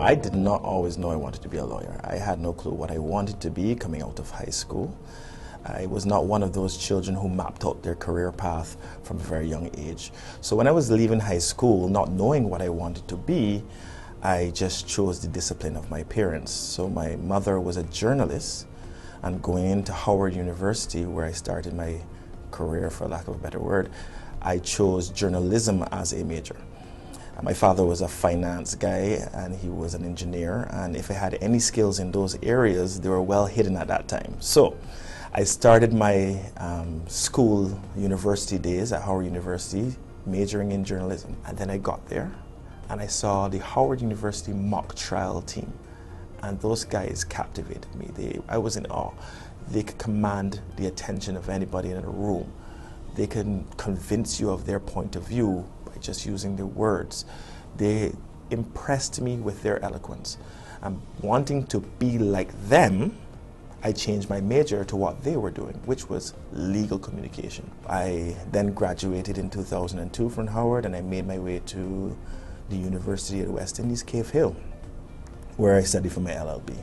I did not always know I wanted to be a lawyer. I had no clue what I wanted to be coming out of high school. I was not one of those children who mapped out their career path from a very young age. So when I was leaving high school, not knowing what I wanted to be, I just chose the discipline of my parents. So my mother was a journalist, and going into Howard University, where I started my career, for lack of a better word, I chose journalism as a major. My father was a finance guy and he was an engineer, and if I had any skills in those areas, they were well hidden at that time. So I started my university days at Howard University majoring in journalism, and then I got there and I saw the Howard University mock trial team, and those guys captivated me. I was in awe. They could command the attention of anybody in a room. They can convince you of their point of view just using their words. They impressed me with their eloquence. And wanting to be like them, I changed my major to what they were doing, which was legal communication. I then graduated in 2002 from Howard, and I made my way to the University of the West Indies, Cave Hill, where I studied for my LLB.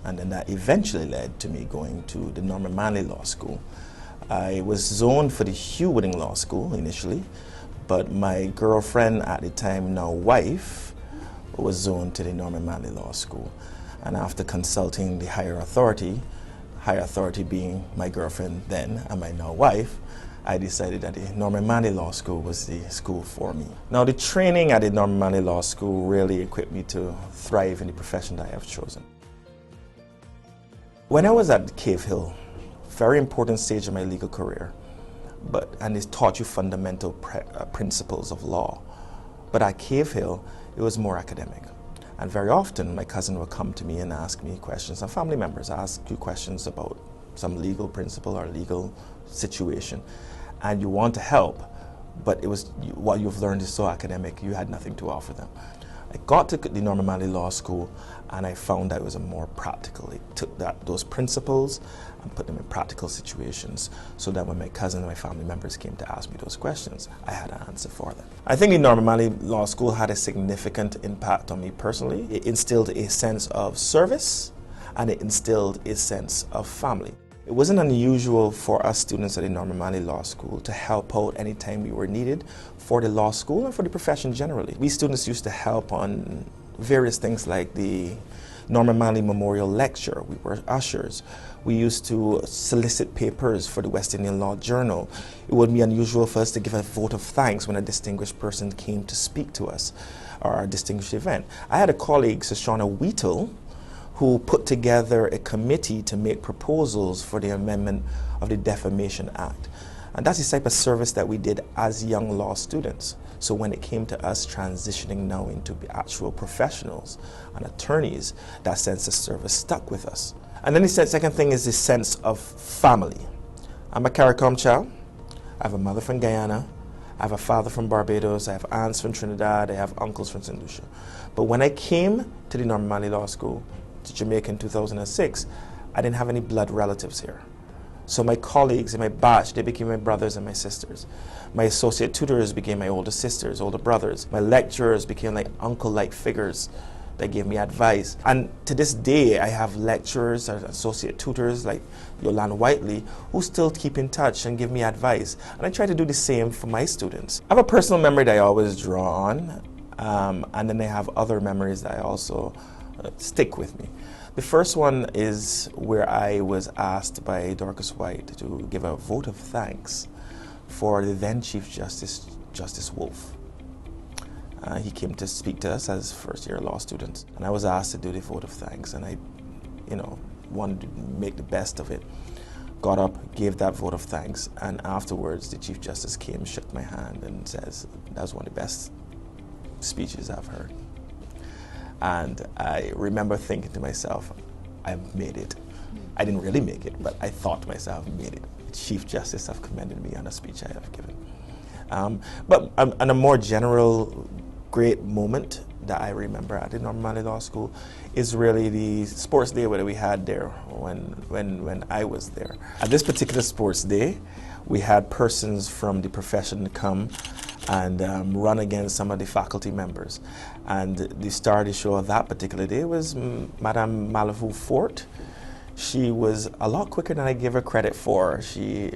And then that eventually led to me going to the Norman Manley Law School. I was zoned for the Hugh Whitting Law School initially, but my girlfriend at the time, now wife, was zoned to the Norman Manley Law School. And after consulting the higher authority being my girlfriend then and my now wife, I decided that the Norman Manley Law School was the school for me. Now the training at the Norman Manley Law School really equipped me to thrive in the profession that I have chosen. When I was at Cave Hill, very important stage of my legal career, and it taught you fundamental principles of law. But at Cave Hill, it was more academic. And very often, my cousin would come to me and ask me questions, and family members ask you questions about some legal principle or legal situation. And you want to help, but what you've learned is so academic, you had nothing to offer them. I got to the Norman Manley Law School, and I found that it was a more practical. It took those principles and put them in practical situations, so that when my cousin and my family members came to ask me those questions, I had an answer for them. I think the Norman Manley Law School had a significant impact on me personally. It instilled a sense of service, and it instilled a sense of family. It wasn't unusual for us students at the Norman Manley Law School to help out anytime we were needed for the law school and for the profession generally. We students used to help on various things like the Norman Manley Memorial Lecture. We were ushers. We used to solicit papers for the West Indian Law Journal. It would be unusual for us to give a vote of thanks when a distinguished person came to speak to us or a distinguished event. I had a colleague, Shoshana Wheatle, who put together a committee to make proposals for the amendment of the Defamation Act. And that's the type of service that we did as young law students. So when it came to us transitioning now into actual professionals and attorneys, that sense of service stuck with us. And then the second thing is the sense of family. I'm a CARICOM child. I have a mother from Guyana. I have a father from Barbados. I have aunts from Trinidad. I have uncles from St. Lucia. But when I came to the Norman Manley Law School, to Jamaica in 2006, I didn't have any blood relatives here. So my colleagues in my batch, they became my brothers and my sisters. My associate tutors became my older sisters, older brothers. My lecturers became like uncle-like figures that gave me advice. And to this day, I have lecturers and associate tutors like Yolanda Whiteley who still keep in touch and give me advice. And I try to do the same for my students. I have a personal memory that I always draw on, and then I have other memories that I also stick with me. The first one is where I was asked by Dorcas White to give a vote of thanks for the then Chief Justice, Justice Wolf. He came to speak to us as first-year law students, and I was asked to do the vote of thanks, and I, wanted to make the best of it. Got up, gave that vote of thanks, and afterwards the Chief Justice came, shook my hand, and says, "That was one of the best speeches I've heard." And I remember thinking to myself, I made it. I didn't really make it, but I thought to myself, I made it. Chief Justice have commended me on a speech I have given. But on a more general great moment that I remember at the Norman Manley Law School is really the sports day that we had there when I was there. At this particular sports day, we had persons from the profession come and run against some of the faculty members. And the star of the show that particular day was Madame Malafou Fort. She was a lot quicker than I give her credit for. She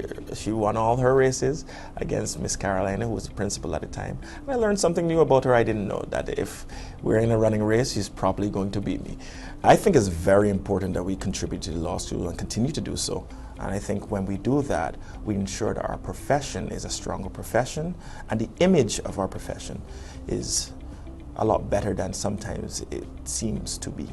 won all her races against Miss Carolina, who was the principal at the time. And I learned something new about her I didn't know, that if we're in a running race, she's probably going to beat me. I think it's very important that we contribute to the law school and continue to do so. And I think when we do that, we ensure that our profession is a stronger profession, and the image of our profession is a lot better than sometimes it seems to be.